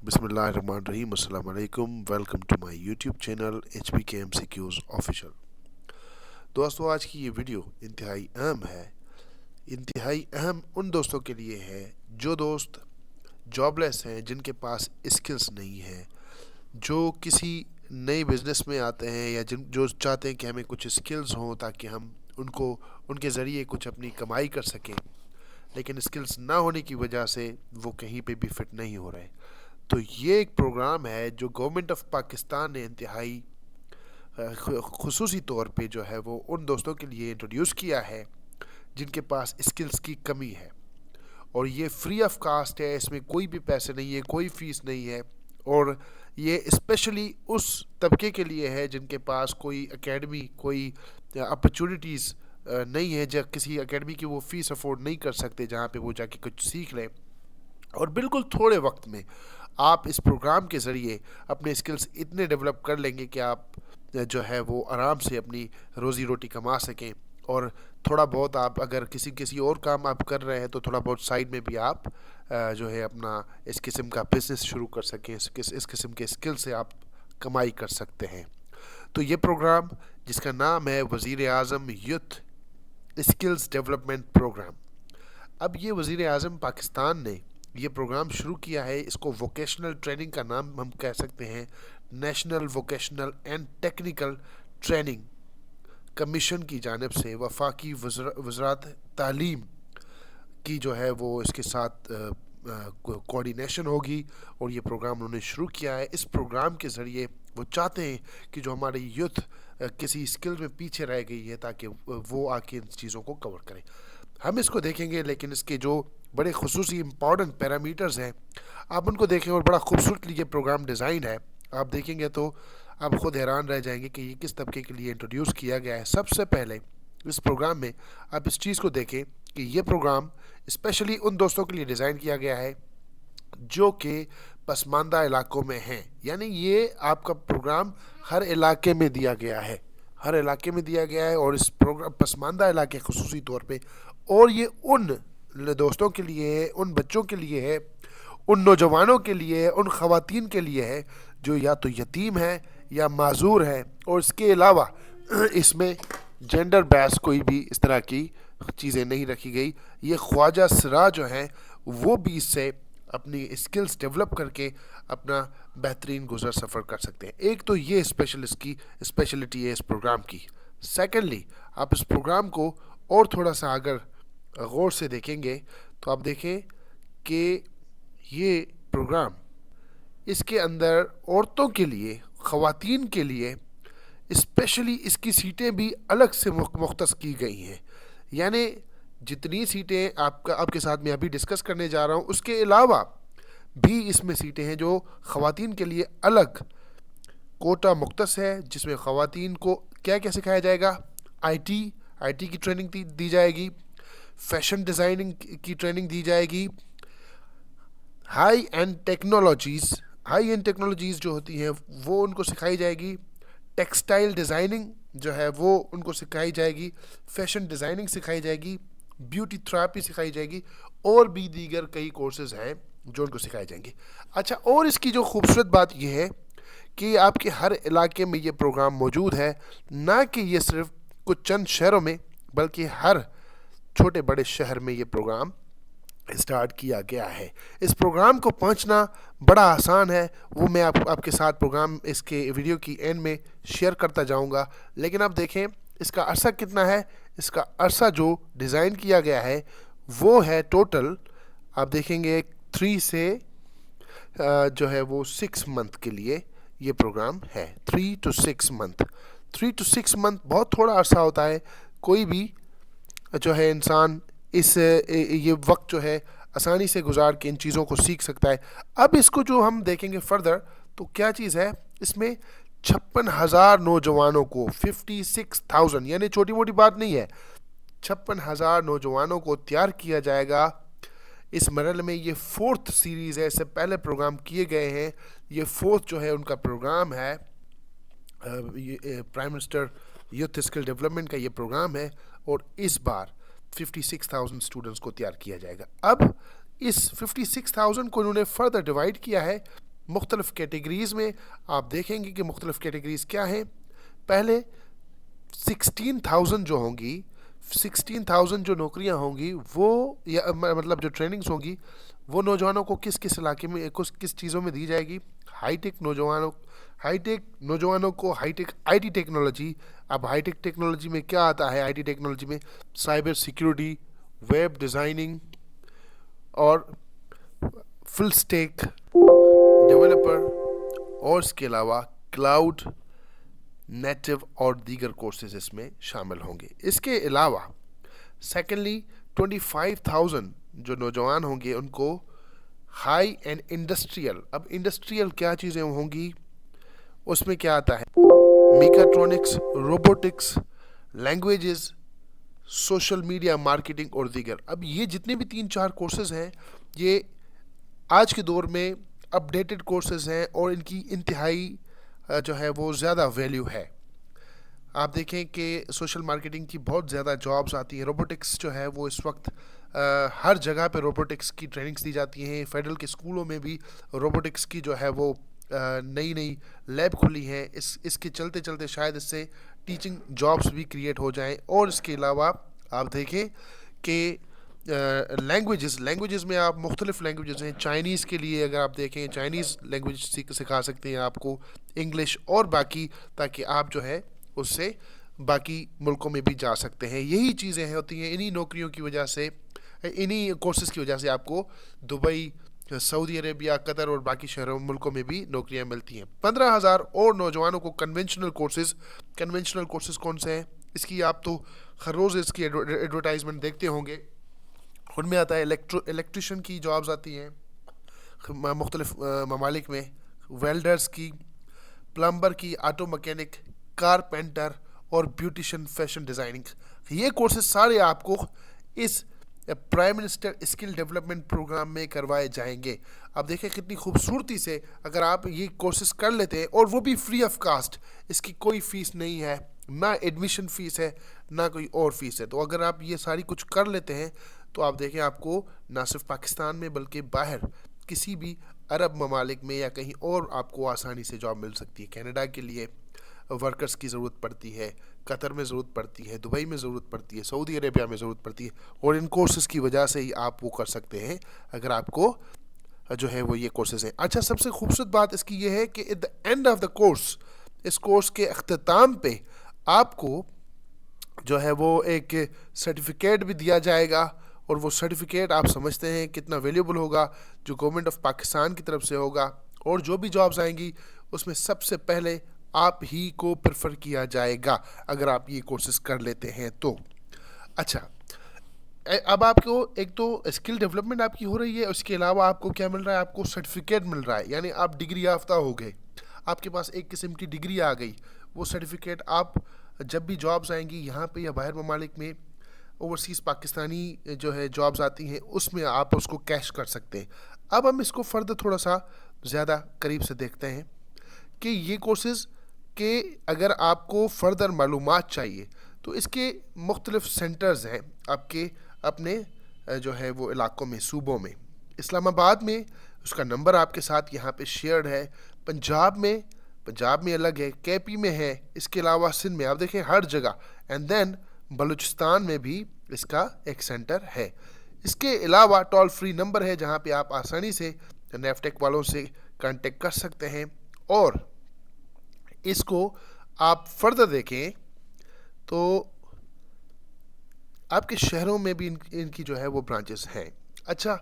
बिस्मिल्लाहिर्रहमानिर्रहीम। अस्सलाम वालेकुम। Welcome to my YouTube channel HBK MCQs official. दोस्तों, आज की ये वीडियो इंतहाई अहम है। इंतहाई अहम उन दोस्तों के लिए है जो दोस्त जॉबलेस हैं, जिनके पास स्किल्स नहीं है, जो किसी नए बिज़नेस में आते हैं या जिन जो चाहते हैं कि हमें कुछ स्किल्स हों ताकि हम उनको उनके ज़रिए कुछ अपनी कमाई कर सकें, लेकिन स्किल्स ना होने की वजह से वो कहीं पे भी फिट नहीं हो रहे। तो ये एक प्रोग्राम है जो गवर्नमेंट ऑफ पाकिस्तान ने इंतहाई खुसूसी तौर पे जो है वो उन दोस्तों के लिए इंट्रोड्यूस किया है जिनके पास स्किल्स की कमी है। और ये फ्री ऑफ कास्ट है, इसमें कोई भी पैसे नहीं है, कोई फ़ीस नहीं है। और ये स्पेशली उस तबके के लिए है जिनके पास कोई एकेडमी, कोई अपॉर्चुनिटीज़ नहीं है, जब किसी एकेडमी की वो फ़ीस अफोर्ड नहीं कर सकते जहाँ पे वो जाके कुछ सीख लें। और बिल्कुल थोड़े वक्त में आप इस प्रोग्राम के ज़रिए अपने स्किल्स इतने डेवलप कर लेंगे कि आप जो है वो आराम से अपनी रोज़ी रोटी कमा सकें। और थोड़ा बहुत आप अगर किसी और काम आप कर रहे हैं तो थोड़ा बहुत साइड में भी आप जो है अपना इस किस्म का बिज़नेस शुरू कर सकें। इस किस्म के स्किल से आप कमाई कर सकते हैं। तो ये प्रोग्राम जिसका नाम है वज़ीर आज़म यूथ स्किल्स डेवलपमेंट प्रोग्राम। अब ये वज़ीर आज़म पाकिस्तान ने ये प्रोग्राम शुरू किया है। इसको वोकेशनल ट्रेनिंग का नाम हम कह सकते हैं, national vocational and technical training commission की जानिब से वफाकी वज़रात तालीम की जो है वो इसके साथ कोऑर्डिनेशन होगी। और ये प्रोग्राम उन्होंने शुरू किया है। इस प्रोग्राम के ज़रिए वो चाहते हैं कि जो हमारी यूथ किसी स्किल में पीछे रह गई है ताकि वो आके इन चीज़ों को कवर करें। हम इसको देखेंगे, लेकिन इसके जो बड़े खुसूसी इम्पॉर्टेंट पैरामीटर्स हैं आप उनको देखें। और बड़ा खूबसूरत ये प्रोग्राम डिज़ाइन है, आप देखेंगे तो आप ख़ुद हैरान रह जाएंगे कि ये किस तबके के लिए इंट्रोड्यूस किया गया है। सबसे पहले इस प्रोग्राम में आप इस चीज़ को देखें कि ये प्रोग्राम स्पेशली उन दोस्तों के लिए डिज़ाइन किया गया है जो कि पसमानदा इलाकों में हैं। यानी ये आपका प्रोग्राम हर इलाके में दिया गया है, हर इलाके में दिया गया है। और इस प्रोग्राम पसमानदा इलाके खुसूसी तौर पे, और ये उन दोस्तों के लिए है, उन बच्चों के लिए है, उन नौजवानों के लिए है, उन ख़वातीन के लिए है जो या तो यतीम है या माजूर है। और इसके अलावा इसमें जेंडर बैस कोई भी इस तरह की चीज़ें नहीं रखी गई। ये ख्वाजा सरा जो हैं वो भी इससे अपनी स्किल्स डेवलप करके अपना बेहतरीन गुजर सफ़र कर सकते हैं। एक तो ये इसकी स्पेशलिटी है इस प्रोग्राम की। सेकेंडली, आप इस प्रोग्राम को और थोड़ा सा अगर गौर से देखेंगे तो आप देखें कि ये प्रोग्राम इसके अंदर औरतों के लिए, ख़वातीन के लिए स्पेशली इसकी सीटें भी अलग से मुख्तस की गई हैं। यानी जितनी सीटें आपके साथ मैं अभी डिस्कस करने जा रहा हूँ, उसके अलावा भी इसमें सीटें हैं जो ख़वातीन के लिए अलग कोटा मुख्तस है, जिसमें ख़वातीन को क्या क्या सिखाया जाएगा। IT की ट्रेनिंग दी जाएगी, फैशन डिज़ाइनिंग की ट्रेनिंग दी जाएगी, हाई एंड टेक्नोलॉजीज़ जो होती हैं वो उनको सिखाई जाएगी, टेक्सटाइल डिज़ाइनिंग जो है वो उनको सिखाई जाएगी, फैशन डिज़ाइनिंग सिखाई जाएगी, ब्यूटी थेरेपी सिखाई जाएगी, और भी दीगर कई कोर्सेज़ हैं जो उनको सिखाए जाएंगे। अच्छा, और इसकी जो खूबसूरत बात यह है कि आपके हर इलाके में ये प्रोग्राम मौजूद है, ना कि ये सिर्फ कुछ चंद शहरों में, बल्कि हर छोटे बड़े शहर में ये प्रोग्राम स्टार्ट किया गया है। इस प्रोग्राम को पहुंचना बड़ा आसान है, वो मैं आपके साथ प्रोग्राम इसके वीडियो की एंड में शेयर करता जाऊंगा। लेकिन आप देखें इसका अरसा कितना है। इसका अरसा जो डिज़ाइन किया गया है वो है टोटल, आप देखेंगे 3 से जो है वो 6 मंथ के लिए ये प्रोग्राम है। 3 to 6 मंथ, 3 to 6 मंथ बहुत थोड़ा अरसा होता है। कोई भी जो है इंसान ये वक्त जो है आसानी से गुजार के इन चीज़ों को सीख सकता है। अब इसको जो हम देखेंगे फर्दर तो क्या चीज़ है, इसमें 56,000 नौजवानों को, 56,000, यानी छोटी मोटी बात नहीं है, 56,000 नौजवानों को तैयार किया जाएगा। इस मरहले में ये 4th सीरीज़ है, इससे पहले प्रोग्राम किए गए हैं, ये 4th जो है उनका प्रोग्राम है। ये prime minister youth skill development का ये प्रोग्राम है। और इस बार 56,000 स्टूडेंट्स को तैयार किया जाएगा। अब इस 56,000 को उन्होंने फर्दर डिवाइड किया है مختلف کیٹیگریز میں آپ دیکھیں گے کہ مختلف کیٹیگریز کیا ہیں. پہلے 16,000 جو ہوں گی، 16,000 جو نوکریاں ہوں گی وہ مطلب جو ٹریننگز ہوں گی وہ نوجوانوں کو کس علاقے میں کس چیزوں میں دی جائے گی. ہائی ٹیک نوجوانوں کو high tech I T technology. اب ہائی ٹیک ٹیکنالوجی میں کیا آتا ہے؟ آئی ٹی ٹیکنالوجی میں سائبر سیکیورٹی، ویب ڈیزائننگ اور فل اسٹیک ڈیولپر، اور اس کے علاوہ کلاؤڈ نیٹو اور دیگر کورسز اس میں شامل ہوں گے. اس کے علاوہ سیکنڈلی 25,000 جو نوجوان ہوں گے ان کو ہائی اینڈ انڈسٹریل. اب انڈسٹریل کیا چیزیں ہوں گی؟ اس میں کیا آتا ہے؟ Mechatronics, robotics, languages, social media marketing اور دیگر. اب یہ جتنے بھی 3-4 کورسز ہیں یہ آج کے دور میں اپڈیٹڈ کورسز ہیں اور ان کی انتہائی جو ہے وہ زیادہ ویلیو ہے. آپ دیکھیں کہ سوشل مارکیٹنگ کی بہت زیادہ جابز آتی ہیں. روبوٹکس جو ہے وہ اس وقت ہر جگہ پہ روبوٹکس کی ٹریننگز دی جاتی ہیں. فیڈرل کے اسکولوں میں بھی روبوٹکس کی جو ہے وہ نئی لیب کھلی ہیں. اس کے چلتے چلتے شاید اس سے ٹیچنگ جابز بھی کریٹ ہو جائیں. اور اس کے علاوہ آپ دیکھیں کہ لینگویجز میں آپ مختلف لینگویجز ہیں. چائنیز کے لیے اگر آپ دیکھیں چائنیز لینگویج سکھا سکتے ہیں آپ کو، انگلش اور باقی، تاکہ آپ جو ہے اس سے باقی ملکوں میں بھی جا سکتے ہیں. یہی چیزیں ہوتی ہیں. انہی نوکریوں کی وجہ سے، انہی کورسز کی وجہ سے آپ کو دبئی، سعودی عربیہ، قطر اور باقی شہروں ملکوں میں بھی نوکریاں ملتی ہیں. 15,000 اور نوجوانوں کو کنونشنل کورسز کون سے ہیں؟ اس کی آپ تو ہر روز اس کی ایڈورٹائزمنٹ دیکھتے ہوں گے. ان میں آتا ہے الیکٹریشین کی جابز آتی ہیں مختلف ممالک میں، ویلڈرز کی، پلمبر کی، آٹو مکینک، کارپینٹر اور بیوٹیشین، فیشن ڈیزائننگ. یہ کورسز سارے آپ کو اس prime minister skill development programme میں کروائے جائیں گے. آپ دیکھیں کتنی خوبصورتی سے اگر آپ یہ کورسز کر لیتے ہیں، اور وہ بھی فری آف کاسٹ. اس کی کوئی فیس نہیں ہے، نہ ایڈمیشن فیس ہے نہ کوئی اور فیس ہے. تو اگر آپ یہ ساری کچھ کر لیتے ہیں تو آپ دیکھیں آپ کو نہ صرف پاکستان میں بلکہ باہر کسی بھی عرب ممالک میں یا کہیں اور آپ کو آسانی سے جاب مل سکتی ہے. کینیڈا کے لیے ورکرز کی ضرورت پڑتی ہے، قطر میں ضرورت پڑتی ہے، دبئی میں ضرورت پڑتی ہے، سعودی عربیہ میں ضرورت پڑتی ہے. اور ان کورسز کی وجہ سے ہی آپ وہ کر سکتے ہیں اگر آپ کو جو ہے وہ یہ کورسز ہیں. اچھا، سب سے خوبصورت بات اس کی یہ ہے کہ at the end of the course, اس کورس کے اختتام پہ آپ کو جو ہے وہ ایک سرٹیفکیٹ بھی دیا جائے گا. اور وہ سرٹیفکیٹ آپ سمجھتے ہیں کتنا ویلیوبل ہوگا، جو گورنمنٹ آف پاکستان کی طرف سے ہوگا. اور جو بھی جابز آئیں گی اس میں سب سے پہلے آپ ہی کو پریفر کیا جائے گا اگر آپ یہ کورسز کر لیتے ہیں تو. اچھا، اب آپ کو ایک تو اسکل ڈیولپمنٹ آپ کی ہو رہی ہے، اس کے علاوہ آپ کو کیا مل رہا ہے؟ آپ کو سرٹیفکیٹ مل رہا ہے. یعنی آپ ڈگری یافتہ ہو گئے، آپ کے پاس ایک قسم کی ڈگری آ گئی. وہ سرٹیفکیٹ آپ جب بھی جابز آئیں گی یہاں پہ یا باہر ممالک میں، اوورسیز پاکستانی جو ہے جابز آتی ہیں، اس میں آپ اس کو کیش کر سکتے ہیں. اب ہم اس کو فردر تھوڑا سا زیادہ قریب سے دیکھتے ہیں کہ یہ کورسز کہ اگر آپ کو فردر معلومات چاہیے تو اس کے مختلف سینٹرز ہیں آپ کے اپنے جو ہے وہ علاقوں میں، صوبوں میں. اسلام آباد میں اس کا نمبر آپ کے ساتھ یہاں پہ شیئرڈ ہے. پنجاب میں الگ ہے، کے پی میں ہے، اس کے علاوہ سندھ میں، آپ دیکھیں ہر جگہ. اینڈ دین بلوچستان میں بھی اس کا ایک سینٹر ہے. اس کے علاوہ ٹول فری نمبر ہے جہاں پہ آپ آسانی سے نیفٹیک والوں سے کانٹیکٹ کر سکتے ہیں. اور اس کو آپ فردر دیکھیں تو آپ کے شہروں میں بھی ان کی جو ہے وہ برانچز ہیں. اچھا،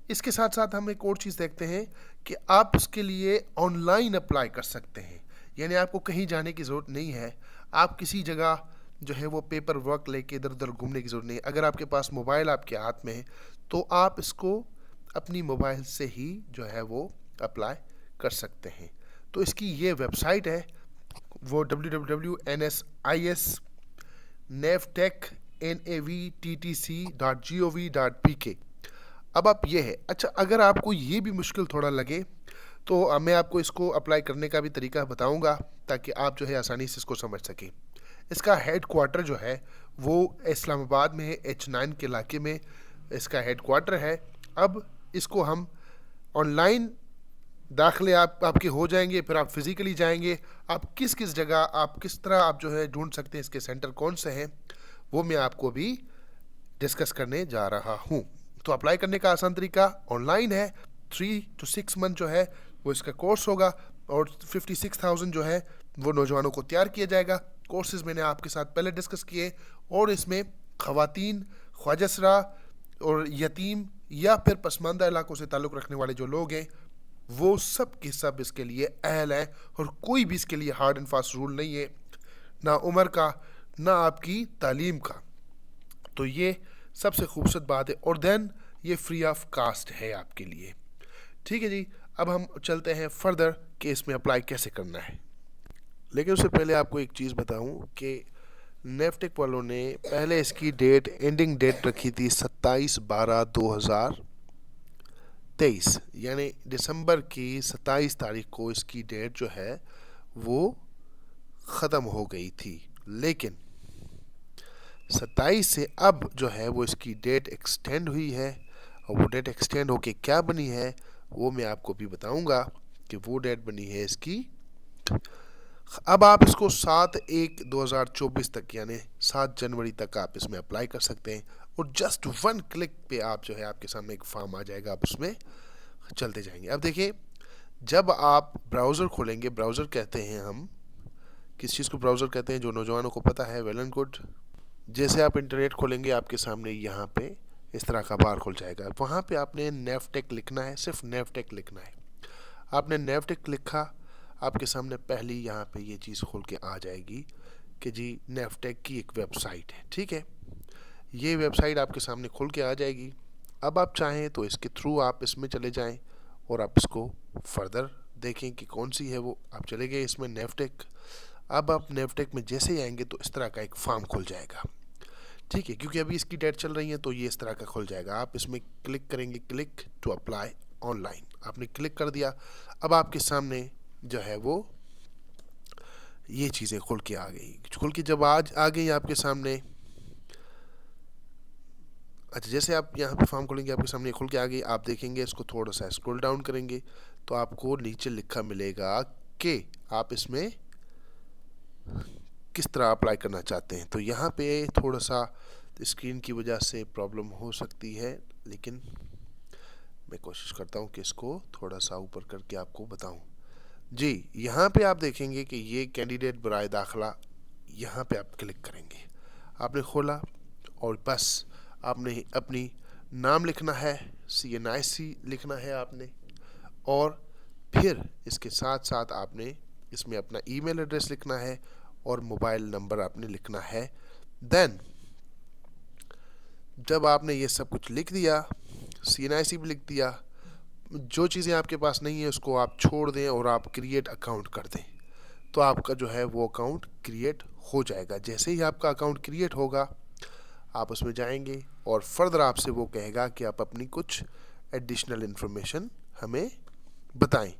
اس کے ساتھ ساتھ ہم ایک اور چیز دیکھتے ہیں کہ آپ اس کے لیے آن لائن اپلائی کر سکتے ہیں. یعنی آپ کو کہیں جانے کی ضرورت نہیں ہے، آپ کسی جگہ جو ہے وہ پیپر ورک لے کے ادھر ادھر گھومنے کی ضرورت نہیں. اگر آپ کے پاس موبائل آپ کے ہاتھ میں ہے تو آپ اس کو اپنی موبائل سے ہی جو ہے وہ اپلائی کر سکتے ہیں. تو اس کی یہ ویب سائٹ ہے، وہ www.navtech.gov.pk. اب آپ یہ ہے. اچھا، اگر آپ کو یہ بھی مشکل تھوڑا لگے تو میں آپ کو اس کو اپلائی کرنے کا بھی طریقہ بتاؤں گا تاکہ آپ جو ہے آسانی سے اس کو سمجھ سکیں. اس کا ہیڈ کوارٹر جو ہے وہ اسلام آباد میں ہے، H9 کے علاقے میں اس کا ہیڈ کوارٹر ہے. اب اس کو ہم آن لائن दाखिले आपके हो जाएंगे, फिर आप फिज़िकली जाएंगे। आप किस जगह, आप किस तरह आप जो है ढूंढ सकते हैं इसके सेंटर कौन से हैं, वो मैं आपको अभी डिस्कस करने जा रहा हूँ। तो अप्लाई करने का आसान तरीका ऑनलाइन है। 3 to 6 मंथ जो है वो इसका कोर्स होगा, और 56,000 जो है वो नौजवानों को तैयार किया जाएगा। कोर्सेज मैंने आपके साथ पहले डिस्कस किए, और इसमें ख़वातीन, ख्वाजसरा और यतीम या फिर पसमानदा इलाकों से ताल्लुक़ रखने वाले जो लोग हैं, वो सब के सब इसके लिए अहल हैं। और कोई भी इसके लिए हार्ड एंड फास्ट रूल नहीं है, ना उम्र का, ना आपकी तालीम का। तो ये सबसे खूबसूरत बात है। और देन ये फ्री ऑफ कास्ट है आपके लिए। ठीक है जी, अब हम चलते हैं फर्दर कि इसमें अप्लाई कैसे करना है। लेकिन उससे पहले आपको एक चीज़ बताऊं कि नेफ्टेक वालों ने पहले इसकी डेट, एंडिंग डेट रखी थी 27/12/2023, यानी दिसंबर की 27 तारीख को इसकी डेट जो है वो ख़त्म हो गई थी। लेकिन 27 से अब जो है वो इसकी डेट एक्सटेंड हुई है, और वो डेट एक्सटेंड होके क्या बनी है वो मैं आपको भी बताऊंगा कि वो डेट बनी है इसकी। अब आप इसको 7/1/2024 तक, यानी 7 जनवरी तक आप इसमें अप्लाई कर सकते हैं। और जस्ट 1 क्लिक पे आप जो है आपके सामने एक फॉर्म आ जाएगा, आप उसमें चलते जाएंगे। अब देखिए, जब आप ब्राउज़र खोलेंगे, ब्राउज़र कहते हैं हम किस चीज़ को ब्राउज़र कहते हैं, जो नौजवानों को पता है वेल एंड गुड। जैसे आप इंटरनेट खोलेंगे, आपके सामने यहाँ पे इस तरह का बार खुल जाएगा। वहाँ पे आपने नेफ्टेक लिखना है, सिर्फ नेफ्टेक लिखना है। आपने नेफ्टेक लिखा, आपके सामने पहली यहाँ पे ये चीज़ खोल के आ जाएगी कि जी नेफ्टेक की एक वेबसाइट है। ठीक है, ये वेबसाइट आपके सामने खुल के आ जाएगी। अब आप चाहें तो इसके थ्रू आप इसमें चले जाएं और आप इसको फर्दर देखें कि कौन सी है वो। आप चले गए इसमें नेफ्टेक। अब आप नेफ्टेक में जैसे ही आएंगे तो इस तरह का एक फॉर्म खुल जाएगा। ठीक है, क्योंकि अभी इसकी डेट चल रही है तो ये इस तरह का खुल जाएगा। आप इसमें क्लिक करेंगे, क्लिक टू अप्लाई ऑनलाइन। आपने क्लिक कर दिया। अब आपके सामने जो है वो ये चीज़ें खुल के आ गई। खुल के जब आज आ गई आपके सामने, अच्छा जैसे आप यहाँ पे फॉर्म खोलेंगे आपके सामने खुल के आ गई। आप देखेंगे, इसको थोड़ा सा स्क्रॉल डाउन करेंगे तो आपको नीचे लिखा मिलेगा कि आप इसमें किस तरह अप्लाई करना चाहते हैं। तो यहाँ पे थोड़ा सा स्क्रीन की वजह से प्रॉब्लम हो सकती है, लेकिन मैं कोशिश करता हूँ कि इसको थोड़ा सा ऊपर करके आपको बताऊँ। जी, यहाँ पे आप देखेंगे कि ये कैंडिडेट बराए दाखिला, यहाँ पे आप क्लिक करेंगे। आपने खोला और बस आपने अपनी नाम लिखना है, CNIC लिखना है आपने, और फिर इसके साथ साथ आपने इसमें अपना ईमेल एड्रेस लिखना है और मोबाइल नंबर आपने लिखना है। देन जब आपने ये सब कुछ लिख दिया, CNIC भी लिख दिया, जो चीज़ें आपके पास नहीं है उसको आप छोड़ दें और आप क्रिएट अकाउंट कर दें, तो आपका जो है वो अकाउंट क्रिएट हो जाएगा। जैसे ही आपका अकाउंट क्रिएट होगा, आप उसमें जाएंगे और फर्दर आपसे वो कहेगा कि आप अपनी कुछ एडिशनल इन्फॉर्मेशन हमें बताएं।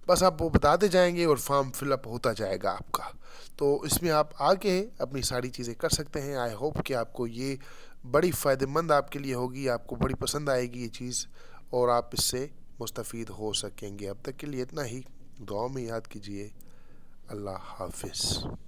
बस आप वो बताते जाएंगे और फॉर्म फिलअप होता जाएगा आपका। तो इसमें आप आके अपनी सारी चीज़ें कर सकते हैं। आई होप कि आपको ये बड़ी फ़ायदेमंद आपके लिए होगी, आपको बड़ी पसंद आएगी ये चीज़, और आप इससे मुस्तफ़ीद हो सकेंगे। अब तक के लिए इतना ही। दुआ में याद कीजिए। अल्लाह हाफिज़।